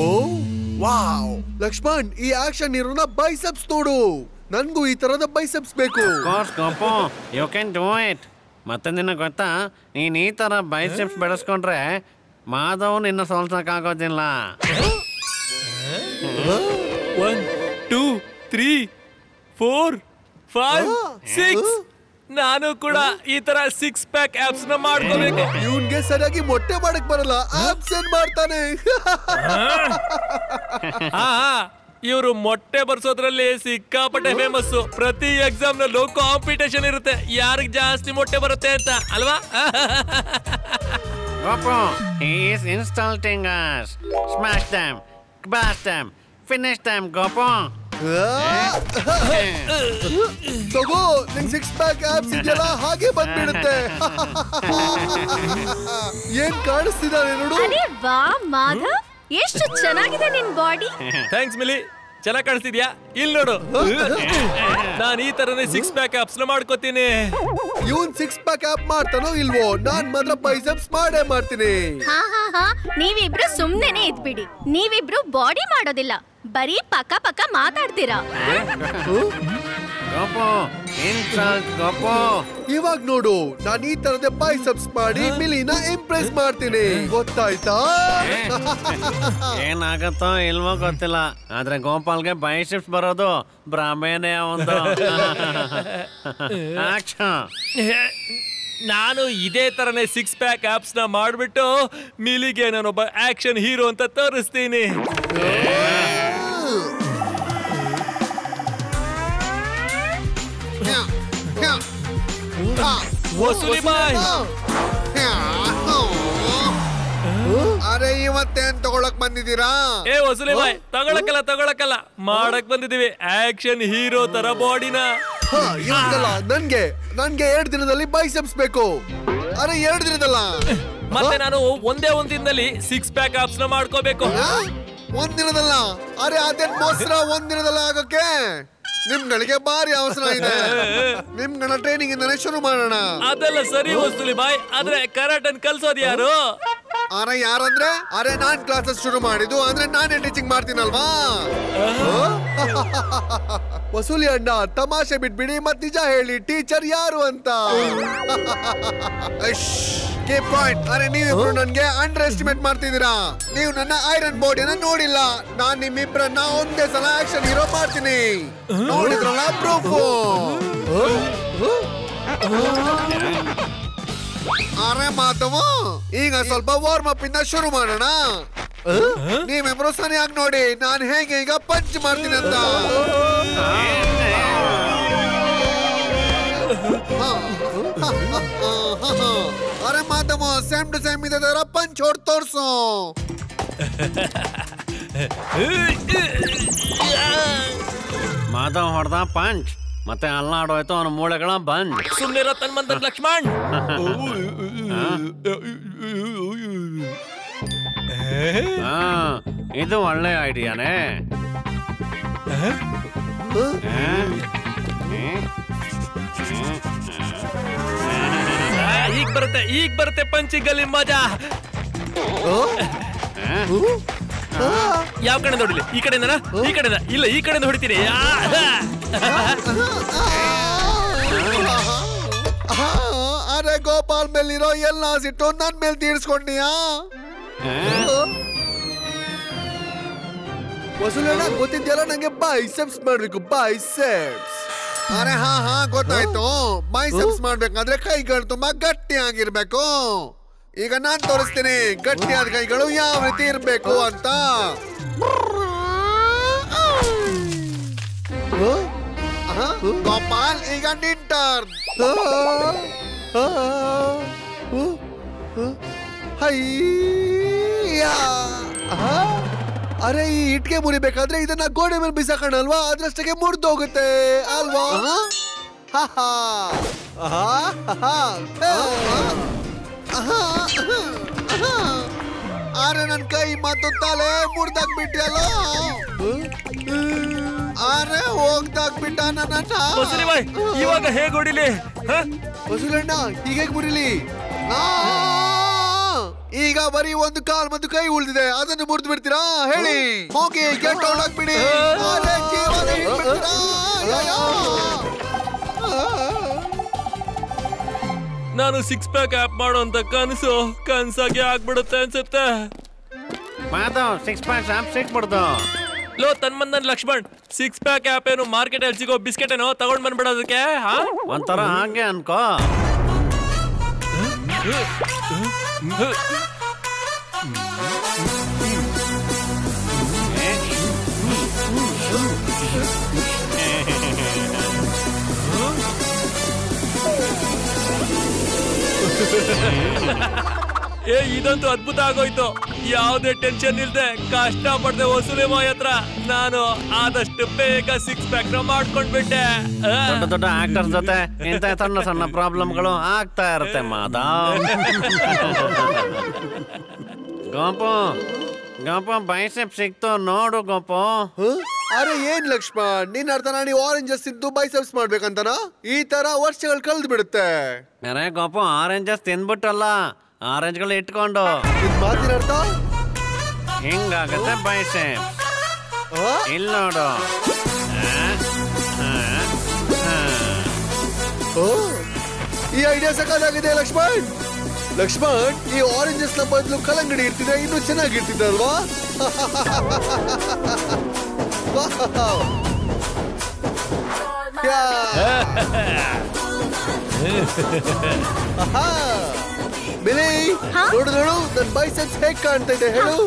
ಓ wow Lakshman, ಈ action ಇರೋನ biceps ನೋಡು. ನನ್ಗೂ ಈ ತರದ ಬೈಸೆಪ್ಸ್ ಬೇಕು. You can do it. ಮತ್ತೆ ನಿನಗೆ ಗೊತ್ತಾ, ನೀನ್ ಈ ತರ ಬೈಸೆಪ್ಸ್ ಬೆಳೆಸ್ಕೊಂಡ್ರೆ ಮಾಧವ್ ನಿನ್ನ ಸೋಲ್ಸಕ್ಕಾಗೋದಿಲ್ಲ. 1 2 3 4 5 6 ನಾನು ಕೂಡ ಈ ತರ 6 ಪ್ಯಾಕ್ ಆಪ್ಸ್ ನ ಮಾಡ್ಕೋಬೇಕು. ಇವನ್ಗೆ ಸರಿಯಾಗಿ ಮೊಟ್ಟೆ ಮಾಡಕ್ ಬರಲ್ಲ, ಆಪ್ಸ್ ಏನ್ ಮಾಡ್ತಾನೆ? ಇವರು ಮೊಟ್ಟೆ ಬರ್ಸೋದ್ರಲ್ಲಿ ಸಿಕ್ಕಾಪಟ್ಟೆ ಫೇಮಸ್. ಪ್ರತಿ ಎಕ್ಸಾಮ್ ನಲ್ಲೂ ಕಾಂಪಿಟೇಷನ್ ಇರುತ್ತೆ, ಯಾರಿಗೆ ಜಾಸ್ತಿ ಮೊಟ್ಟೆ ಬರುತ್ತೆ ಅಂತ ಅಲ್ವಾ? Gopu, he is insulting us. Smash them, bash them, finish them, Gopu. ತಗೋ, ನಿಂಗ್ 6 ಪ್ಯಾಕ್ ಆಪ್ಸ್ ಇದೆಯಲ್ಲ, ಹಾಗೆ ಬಂದ್ಬಿಡುತ್ತೆ. ಏನ್ ಕಾಣಿಸ್ತಿದಾನೆ ನೋಡು. ಅರೆ ವಾ ಮಾಧವ್, ಎಷ್ಟು ಚೆನ್ನಾಗಿದೆ ನಿನ್ ಬಾಡಿ. ಥ್ಯಾಂಕ್ಸ್ ಮಿಲಿ, ಚೆನ್ನಾಗಿ ಕಾಣಿಸ್ತಿದ್ಯಾ? ಇಲ್ಲಿ ನೋಡು, ನಾನು ಈ ತರನೇ 6 ಪ್ಯಾಕ್ ಆಪ್ಸ್ ನ ಮಾಡ್ಕೋತೀನಿ. ಇವನ್ 6 ಪ್ಯಾಕ್ ಆಪ್ ಮಾಡ್ತಾನೋ ಇಲ್ವೋ, ನಾನ್ ಮಾತ್ರ ಬೈಸೆಪ್ಸ್ ಮಾಡೇ ಮಾಡ್ತೀನಿ. ಹಾ ನೀವಿಬ್ರು ಸುಮ್ನೆನೆ ಇದ್ಬಿಡಿ. ನೀವಿಬ್ರು ಬಾಡಿ ಮಾಡೋದಿಲ್ಲ, ಬರೀ ಪಕ್ಕ ಪಕ್ಕ ಮಾತಾಡ್ತೀರಾ. Gopu, insult Gopu. ಇವಾಗ ನೋಡು, ನಾನು ಈ ತರದ ಬೈಸೆಪ್ಸ್ ಮಾಡಿ ಮಿಲಿನ ಇಂಪ್ರೆಸ್ ಮಾಡ್ತೀನಿ, ಗೊತ್ತಾಯ್ತಾ? ಏನಾಗತ್ತೋ ಇಲ್ವೋ ಗೊತ್ತಿಲ್ಲ, ಆದ್ರೆ ಗೋಪಾಲ್ಗೆ ಬೈಸೆಪ್ಸ್ ಬರೋದು ಭ್ರಮೆನೇ ಒಂದು. ನಾನು ಇದೇ ತರನೇ 6 ಪ್ಯಾಕ್ ಆಪ್ಸ್ ನ ಮಾಡ್ಬಿಟ್ಟು ಮಿಲಿಗೆ ನಾನೊಬ್ಬ ಆಕ್ಷನ್ ಹೀರೋ ಅಂತ ತೋರಿಸ್ತೀನಿ. ವಸೂಲಿ ಬಾಯ್, ಅರೆ ಇವತ್ತೇನ್ ತಗೊಳಕ್ ಬಂದಿದ್ದೀರಾ? ಏ ವಸೂಲಿ ಬಾಯ್, ತಗೊಳಕಲ್ಲ ಮಾಡಕ್ ಬಂದಿದೀವಿ ಆಕ್ಷನ್ ಹೀರೋ ತರ ಬಾಡಿನ. ನನ್ಗೆ 2 ದಿನದಲ್ಲಿ ಬೈಸೆಪ್ಸ್ ಬೇಕು. ಅರೆ 2 ದಿನದಲ್ಲ, ಮತ್ತೆ ನಾನು ಒಂದೇ ದಿನದಲ್ಲಿ 6 ಪ್ಯಾಕ್ ಆಪ್ಸ್ ನ ಮಾಡ್ಕೋಬೇಕು. 1 ದಿನದಲ್ಲ. ಅರೆ ಅದೇನ್ ಮೋಸ್ರ 1 ದಿನದಲ್ಲ ಆಗಕ್ಕೆ? ನಿಮ್ಗಳಿಗೆ ಭಾರಿ ಅವಸರ ಇದೆ. ನಿಮ್ಗಳ ಟ್ರೈನಿಂಗ್ ಇಂದಾನೆ ಶುರು ಮಾಡೋಣ. ಅದೆಲ್ಲ ಸರಿ ವಸೂಲಿ ಬಾಯ್, ಆದ್ರೆ ಕರಾಟನ್ ಕಲ್ಸೋದು ಯಾರು? ಅರೆ ಯಾರಂದ್ರೆ? ಅರೆ ನಾನ್ ಕ್ಲಾಸಸ್ ಶುರು ಮಾಡಿದ್ದು, ಅಂದ್ರೆ ನಾನೇ ಟೀಚಿಂಗ್ ಮಾಡ್ತೀನಲ್ವಾ. ವಸೂಲಿ ಅಣ್ಣ, ತಮಾಷೆ ಬಿಟ್ಬಿಡಿ, ಮತ್ ನಿಜ ಹೇಳಿ, ಟೀಚರ್ ಯಾರು ಅಂತ. ಪಾಯಿಂಟ್. ಅರೆ ನೀವಿಬ್ರು ನನ್ಗೆ ಅಂಡರ್ ಎಸ್ಟಿಮೇಟ್ ಮಾಡ್ತಿದ್ದೀರಾ. ನೀವು ನನ್ನ ಐರನ್ ಬಾಡಿನ ನೋಡಿಲ್ಲ. ನಾನ್ ನಿಮ್ಮಿಬ್ರನ್ನ ಒಂದೇ ಸಲ ಆಕ್ಷನ್ ಹೀರೋ ಮಾಡ್ತೀನಿ. ನೋಡಿದ್ರಲ್ಲ ಪ್ರೂಫ್. ಅರೆ ಮಾಧವ, ಈಗ ಸ್ವಲ್ಪ ವಾರ್ಮ್ ಅಪ್ ಇಂದ ಶುರು ಮಾಡೋಣ. ನೀವಿಬ್ರು ಸರಿಯಾಗಿ ನೋಡಿ ನಾನು ಹೇಗೆ ಈಗ ಪಂಚ್ ಮಾಡ್ತೀನಿ ಅಂತ. ಅರೆ ಮಾಧವ, ಸೇಮ್ ಟು ಸೇಮ್ ಇದೆ ತರ ಪಂಚ್ ಹೊಡ್ ತೋರ್ಸು. ಮಾಧವ್ ಹೊಡೆದ ಪಂಚ್, ಮತ್ತೆ ಅಲ್ಲಾಡೋಯ್ತು ಅವನ ಮೂಳೆಗಳ ಬಂದ್. ಸುಮ್ನಿರೋ ತನ್ಮಂತ ಲಕ್ಷ್ಮಣ್. ಇದು ಒಳ್ಳೆ ಐಡಿಯಾನೇ. ಈಗ ಬರುತ್ತೆ ಪಂಚಿಗಲ್ಲಿ ಮಜಾ. ಯಾವ ಕಡೆ ಹೊಡಿಲಿ? ಈ ಕಡೆಯಿಂದ? ಈ ಕಡೆಯಿಂದ ಇಲ್ಲ, ಈ ಕಡೆಯಿಂದ ಹೊಡಿತೀನಿ. ಅರೆ ಗೋಪಾಲ್ ಮೇಲಿರೋ ಎಲ್ಲ ಸಿಟ್ಟು ನನ್ ಮೇಲೆ ತೀರ್ಸ್ಕೊಂಡ್ಯಾ? ವಸೂಲಣ್ಣ, ಗೊತ್ತಿದ್ಯಲ್ಲ ನಂಗೆ ಬೈಸೆಪ್ಸ್ ಮಾಡ್ಬೇಕು, ಬೈಸೆಪ್ಸ್. ಅರೆ ಹಾ ಗೊತ್ತಾಯ್ತು. ಬೈಸೆಪ್ಸ್ ಮಾಡ್ಬೇಕಾದ್ರೆ ಕೈಗಳು ತುಂಬಾ ಗಟ್ಟಿ ಆಗಿರ್ಬೇಕು. ಈಗ ನಾನ್ ತೋರಿಸ್ತೀನಿ ಗಟ್ಟಿಯಾದ ಕೈಗಳು ಯಾವ ರೀತಿ ಇರ್ಬೇಕು ಅಂತ. ಗೋಪಾಲ್, ಈಗ ನಿನ್ ಟರ್ನ್. ಅರೆ ಈ ಇಟ್ಗೆ ಮುರಿಬೇಕಾದ್ರೆ ಇದನ್ನ ಗೋಡೆ ಮೇಲೆ ಬಿಸಾಕಣಲ್ವಾ, ಅದ್ರಷ್ಟಕ್ಕೆ ಮುರಿದೋಗುತ್ತೆ ಅಲ್ವಾ? ಅರೆ ನನ್ ಕೈ ಮತ್ತು ತಲೆ ಮುರಿದಾಕ್ಬಿಟ್ಟಿಯಲ್ಲ. ಅರೆ ಹೋಗ್ದಾಕ್ಬಿಟ್ಟ ನನ್ನ. ಇವಾಗ ಹೇಗೆ ಹೊಡಿಲಿ? ವಸೂಲಣ್ಣ, ಹೀಗೆ ಮುರಿಲಿ? ಈಗ ಬರೀ ಒಂದು ಕಾಲ್ ಮತ್ತು ಕೈ ಉಳಿದಿದೆ, ಅದನ್ನು ಮುರಿದು ಬಿಡ್ತೀರಾ ಹೇಳಿ? ಹೋಗಿ ಗೆಟ್ ಔಟ್ ಆಗ್ಬಿಡಿ. ನಾನು 6 ಪ್ಯಾಕ್ ಆಪ್ ಮಾಡೋ ಅಂತ ಕನ್ಸಾಗಿ ಆಗ್ಬಿಡುತ್ತೆ ಅನ್ಸುತ್ತೆ. ಮಾಧವ್ 6 ಪ್ಯಾಕ್ ಆಪ್ ಸಿಕ್ಬಿಡ್ದು. ಲೋ ತನ್ಮಂದನ್ ಲಕ್ಷ್ಮಣ್, 6 ಪ್ಯಾಕ್ ಆಪ್ ಏನು ಮಾರ್ಕೆಟ್ ಅಲ್ಲಿ ಸಿಗೋ ಬಿಸ್ಕೆಟ್ ಏನೋ ತಗೊಂಡ್ ಬಂದ್ಬಿಡೋದಕ್ಕೆ? ಒಂಥರ ಹಾಗೆ ಅನ್ಕೋ. ಇದಂತೂ ಅದ್ಭುತ ಆಗೋಯ್ತು. ಯಾವುದೇ ಟೆನ್ಷನ್ ಇಲ್ದೆ ಕಷ್ಟ ಪಡ್ದೆ ವಸೂಲಿ ಮಾಯ ಹತ್ರ ನಾನು ಆದಷ್ಟು ಬೇಗ 6 ಪ್ಯಾಕ್ ಮಾಡ್ಕೊಂಡ್ಬಿಟ್ಟೆ. ದೊಡ್ಡ ದೊಡ್ಡ ಆಕ್ಟರ್ ಜೊತೆ ಇಂತ ಸಣ್ಣ ಸಣ್ಣ ಪ್ರಾಬ್ಲಮ್ಗಳು ಆಗ್ತಾ ಇರುತ್ತೆ ಮಾಧವ್. ಗೋಪು ಬೈಸೆಪ್ ಸಿಕ್ತು ನೋಡು ಗೋಪು. ಅರೆ ಏನ್ ಲಕ್ಷ್ಮಣ್, ನಿನ್ ಅರ್ಥ ನೀವು ಆರೆಂಜಸ್ ತಿಂದು ಬೈಸೆಪ್ಸ್ ಮಾಡ್ಬೇಕಂತನ? ಈ ತರ ವರ್ಷಗಳು ಕಳೆದು ಬಿಡುತ್ತೆ. ಅರೆ ಗೋಪು ಆರೆಂಜಸ್ ತಿನ್ಬಿಟ್ಟಲ್ಲ, ಆರೆಂಜ್ಗಳು ಇಟ್ಕೊಂಡು. ನಿನ್ ಮಾತಿನ ಅರ್ಥ ಹಿಂಗಾಗತ್ತೆ ಬೈಸೆಪ್ಸ್. ಇಲ್ಲಿ ನೋಡು. ಈ ಐಡಿಯಾ ಸಕಾಲಾಗಿದೆ ಲಕ್ಷ್ಮಣ್. ಲಕ್ಷ್ಮಣ್, ಈ ಆರೆಂಜಸ್ ನ ಬದಲು ಕಲ್ಲಂಗಡಿ ಇರ್ತಿದ್ರೆ ಇನ್ನೂ ಚೆನ್ನಾಗಿರ್ತಿದೆ ಅಲ್ವಾ? ಬಿಲಿ, ನೋಡು ನೋಡು ನನ್ನ ಬೈಸೆಪ್ಸ್ ಹೇಗ್ ಕಾಣ್ತಾ ಇದೆ ಹೇಳು.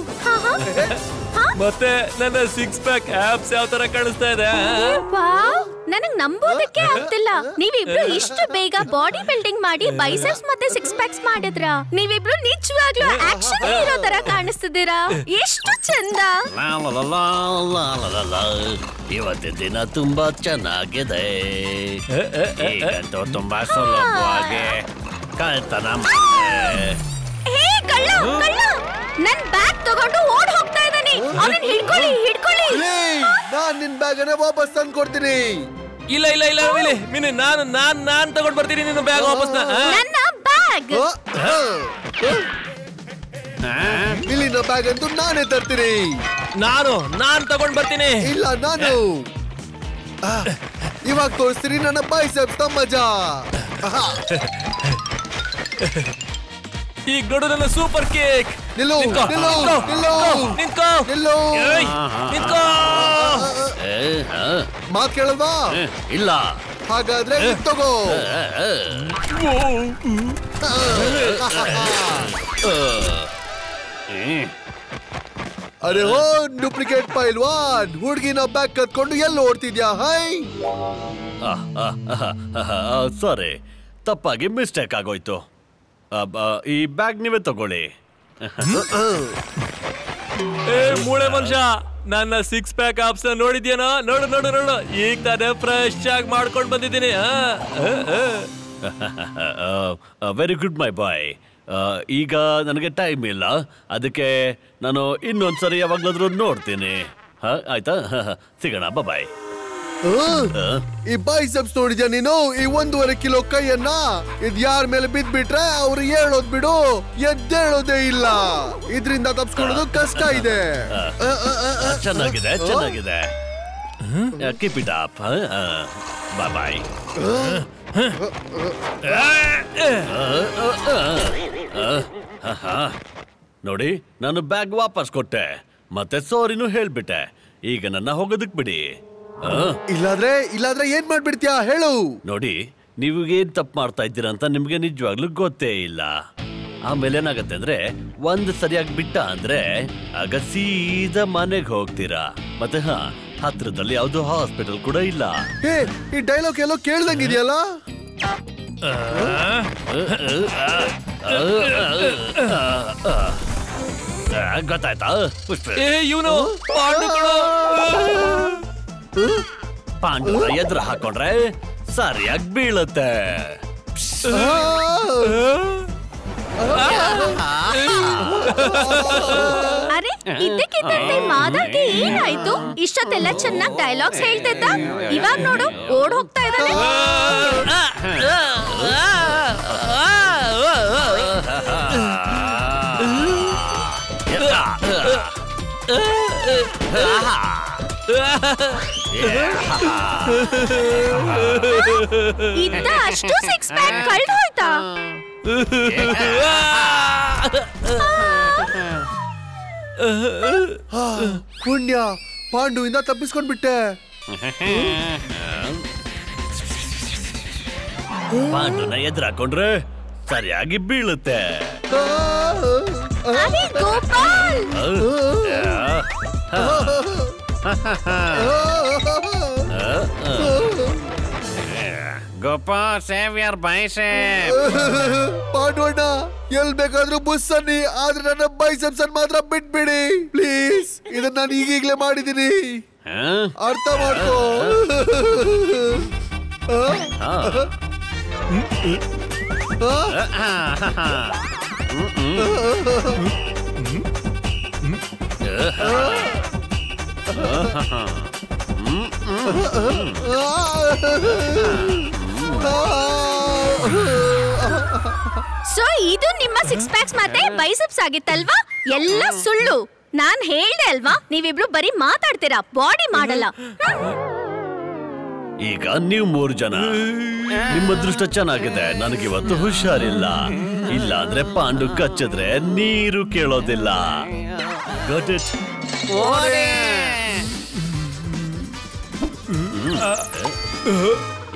ಮತ್ತೆ ನನ್ನ 6 ಪ್ಯಾಕ್ ಆಪ್ಸ್ ಯಾವ ತರ ಕಾಣಿಸ್ತಾ ಇದೆ? ನನಗ್ ನಂಬೋದಕ್ಕೆ ಆಗ್ತಿಲ್ಲ. ನೀವಿಬ್ರು ಇಷ್ಟು ಬೇಗ ಬಾಡಿ ಬಿಲ್ಡಿಂಗ್ ಮಾಡಿ ಬೈಸೆಪ್ಸ್ ಮತ್ತೆ 6 ಪ್ಯಾಕ್ಸ್ ಮಾಡಿದ್ರ. ನೀವಿಬ್ರು ನಿಜವಾಗ್ಲೂ ಆಕ್ಷನ್ ಹೀರೋ ತರ ಕಾಣಿಸ್ತಿದ್ದೀರಾ. ಎಷ್ಟು ಚಂದ. ಇವತ್ತಿನ ದಿನ ತುಂಬಾ ಚೆನ್ನಾಗಿದೆ. ಈಗಂತೂ ತುಂಬಾ ಸುಲಭವಾಗಿ ಕಳ್ತನ. ಹೇ ಕಳ್ಳ, ಕಳ್ಳ ನನ್ ಬ್ಯಾಗ್ ತಗೊಂಡು ಓಡ್ ಹೋಗ್ತಾ ಇದ್ದಾನೆ. ಅವನನ್ನ ಹಿಡ್ಕೊಳ್ಳಿ, ಹಿಡ್ಕೊಳ್ಳಿ. ನಾನ್ ನಿನ್ ಬ್ಯಾಗ್ ಅನ್ನ ವಾಪಸ್ ತಂದು ಕೊಡ್ತೀನಿ. ಇಲ್ಲ ಇಲ್ಲ ಇಲ್ಲ ಮಿನಿ, ನಾನ್ ತಗೊಂಡ್ ಬರ್ತೀನಿ ನಿನ್ನ ಬ್ಯಾಗ್ ವಾಪಸ್. ನನ್ನ ಬ್ಯಾಗ್ ಇಲ್ಲಿನ ಬ್ಯಾಗ್ ಅಂತೂ ನಾನೇ ತರ್ತೀನಿ. ನಾನ್ ತಗೊಂಡ್ ಬರ್ತೀನಿ. ಇಲ್ಲ ನಾನು ಇವಾಗ ತೋರಿಸ್ತೀನಿ ನನ್ನ ಬೈಸೆಪ್ಸ್ ನ ಮಜಾ. ಈಗ ನೋಡು ನನ್ನ ಸೂಪರ್ ಕೇಕ್. ನಿಲ್ಲು, ನಿಲ್ಲು, ನಿಲ್ಲು, ನಿಂತ್ಕೋ, ನಿಲ್ಲು. ನಿಂತ್ಕೋ. ಮಾತ್ ಕೇಳಲ್ವಾ? ಇಲ್ಲ. ಹಾಗಾದ್ರೆ ತಗೋ. ಅರೆ ಹೋ ಡೂಪ್ಲಿಕೇಟ್ ಪೈಲ್ವಾನ್, ಹುಡುಗಿನ ಬ್ಯಾಗ್ ಕತ್ಕೊಂಡು ಎಲ್ಲಿ ಓಡ್ತಿದ್ಯಾ? ಹೈ ಸಾರಿ, ತಪ್ಪಾಗಿ ಮಿಸ್ಟೇಕ್ ಆಗೋಯ್ತು. ಈ ಬ್ಯಾಗ್ ನೀವೇ ತಗೊಳ್ಳಿ. ಮೂಳೆ ಮನುಷ್ಯ, ನನ್ನ 6 ಪ್ಯಾಕ್ ಆಪ್ಸ್ ನೋಡಿದ್ಯೇನೋ? ನೋಡು ನೋಡು ನೋಡು, ಈಗ ತಾನೇ ಫ್ರೆಶ್ ಆಗಿ ಮಾಡ್ಕೊಂಡು ಬಂದಿದ್ದೀನಿ. ವೆರಿ ಗುಡ್ ಮೈ ಬಾಯ್. ಈಗ ನನಗೆ ಟೈಮ್ ಇಲ್ಲ, ಅದಕ್ಕೆ ನಾನು ಇನ್ನೊಂದ್ಸರಿ ಯಾವಾಗ್ಲಾದ್ರೂ ನೋಡ್ತೀನಿ. ಆಯ್ತಾ? ಸಿಗೋಣ, ಬಾಯ್. ಈ ಬೈಸೆಪ್ಸ್ ನೋಡಿದ್ಯಾ ನೀನು? ಈ 1.5 ಕಿಲೋ ಕೈಯನ್ನ ಇದ್ ಯಾರ ಮೇಲೆ ಬಿದ್ಬಿಟ್ರೆ ಅವ್ರು ಹೇಳೋದ್ ಬಿಡು, ಎದ್ದೇಳೋದೇ ಇಲ್ಲ. ಇದ್ರಿಂದ ತಪ್ಸ್ಕೊಳ್ಳೋದು ಕಷ್ಟ ಇದೆ. ಚೆನ್ನಾಗಿದೆ, ಚೆನ್ನಾಗಿದೆ. Keep it up. ಬಾಯ್. ನೋಡಿ, ನಾನು ಬ್ಯಾಗ್ ವಾಪಸ್ ಕೊಟ್ಟೆ, ಮತ್ತೆ ಸಾರಿನೂ ಹೇಳ್ಬಿಟ್ಟೆ. ಈಗ ನನ್ನ ಹೋಗೋದಕ್ ಬಿಡಿ. ಇಲ್ಲಾದ್ರೆ ಏನ್ ಮಾಡ್ಬಿಡ್ತೀಯಾ ಹೇಳು? ನೋಡಿ, ನೀವು ಏನ್ ತಪ್ಪು ಮಾಡ್ತಾ ಇದ್ದೀರಾ ಅಂತ ನಿಮ್ಗೆ ನಿಜವಾಗ್ಲೂ ಗೊತ್ತೇ ಇಲ್ಲ. ಆಮೇಲೆ ಏನಾಗತ್ತೆ ಅಂದ್ರೆ, ಒಂದ್ ಸರಿಯಾಗಿ ಬಿಟ್ಟ ಅಂದ್ರೆ ಆಗ ಸೀದಾ ಮನೆಗೆ ಹೋಗ್ತೀರಾ. ಮತ್ತೆ ಹತ್ರದಲ್ಲಿ ಯಾವ್ದು ಹಾಸ್ಪಿಟಲ್ ಕೂಡ ಇಲ್ಲ. ಈ ಡೈಲಾಗ್ ಎಲ್ಲೋ ಕೇಳ್ದಂಗಿದೆಯಲ್ಲ. ಗೊತ್ತಾಯ್ತಾ? ಇವನು ಪಾಂಡು ಎದುರು ಹಾಕೊಂಡ್ರೆ ಸರಿಯಾಗಿ ಬೀಳುತ್ತೆ. ಅರೆ, ಇದ್ದಕ್ಕಿದ್ದಂತೆ ಮಾಧವ್ಗೆ ಏನಾಯ್ತು? ಇಷ್ಟೊತ್ತೆಲ್ಲ ಚೆನ್ನಾಗಿ ಡೈಲಾಗ್ಸ್ ಹೇಳ್ತಿದ್ದ, ಇವಾಗ ನೋಡು ಓಡ್ ಹೋಗ್ತಾ ಇದ್ದಾನೆ. ಇದ್ದ ಅಷ್ಟು ಸಿಕ್ಸ್ ಪ್ಯಾಕ್ ಕಳ್ದು ಹೋಯ್ತಾ? ಪುಣ್ಯ, ಪಾಂಡುವಿಂದ ತಪ್ಪಿಸ್ಕೊಂಡ್ಬಿಟ್ಟೆ. ಪಾಂಡುನ ಎದುರಾಕೊಂಡ್ರೆ ಸರಿಯಾಗಿ ಬೀಳುತ್ತೆ. ಅರೆ Gopal, Gopal save your bicep. ಪಾಂಡುವಣ್ಣ ಎಲ್ ಬೇಕಾದ್ರೂ ಬುಸ್ ಅನ್ನಿ, ಆದ್ರೆ ನನ್ನ ಬೈಸೆಪ್ಸ್ ಅನ್ನು ಮಾತ್ರ ಬಿಟ್ಬಿಡಿ ಪ್ಲೀಸ್. ಇದನ್ನ ನಾನು ಈಗೀಗ್ಲೇ ಮಾಡಿದೀನಿ, ಅರ್ಥ ಮಾಡ್ಕೋ. ಸೊ ಇದು ನಿಮ್ಮ ಸಿಕ್ಸ್ ಪ್ಯಾಕ್ಸ್ ಮತ್ತೆ ಬೈಸೆಪ್ಸ್ ಆಗಿತ್ತಲ್ವಾ? ಎಲ್ಲ ಸುಳ್ಳು. ನಾನ್ ಹೇಳ್ದೆ ಅಲ್ವಾ, ನೀವಿಬ್ರು ಬರೀ ಮಾತಾಡ್ತೀರಾ, ಬಾಡಿ ಮಾಡಲ್ಲ. ಈಗ ನೀವು 3 ಜನ, ನಿಮ್ಮ ಅದೃಷ್ಟ ಚೆನ್ನಾಗಿದೆ. ನನಗಿವತ್ತು ಹುಷಾರಿಲ್ಲ, ಇಲ್ಲ ಅಂದ್ರೆ ಪಾಂಡು ಕಚ್ಚಿದ್ರೆ ನೀರು ಕೇಳೋದಿಲ್ಲ. Got it?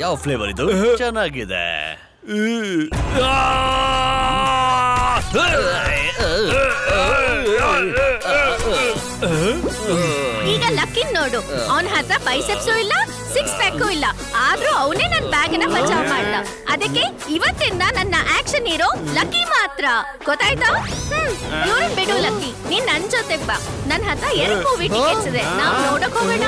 ಯಾವ ಫ್ಲೇವರ್ ಇದು? ಚೆನ್ನಾಗಿದೆ. ಈಗ ಲಕ್ಕಿ ನೋಡು, ಅವನ ಹತ್ರ ಬೈಸೆಪ್ಸು ಇಲ್ಲ, ಸಿಕ್ಸ್ ಪ್ಯಾಕು ಇಲ್ಲ, ಆದ್ರೂ ಅವನೇ ನನ್ನ ಬ್ಯಾಗ್ ನ ಬಚಾವ್ ಮಾಡ್ದ. ಅದಕ್ಕೆ ಇವತ್ತಿಂದ ನನ್ನ ಆಕ್ಷನ್ ಹೀರೋ ಲಕ್ಕಿ ಮಾತ್ರ, ಗೊತ್ತಾಯ್ತಾ? ಇವ್ರನ್ ಬಿಡು ಲಕ್ಕಿ, ನೀನ್ ನನ್ ಜೊತೆ ಬಾ. ನನ್ ಹತ್ರ 2 ಮೂವಿ ಟಿಕೆಟ್ಸ್ ಇದೆ, ನಾವ್ ನೋಡಕ್ ಹೋಗೋಣ.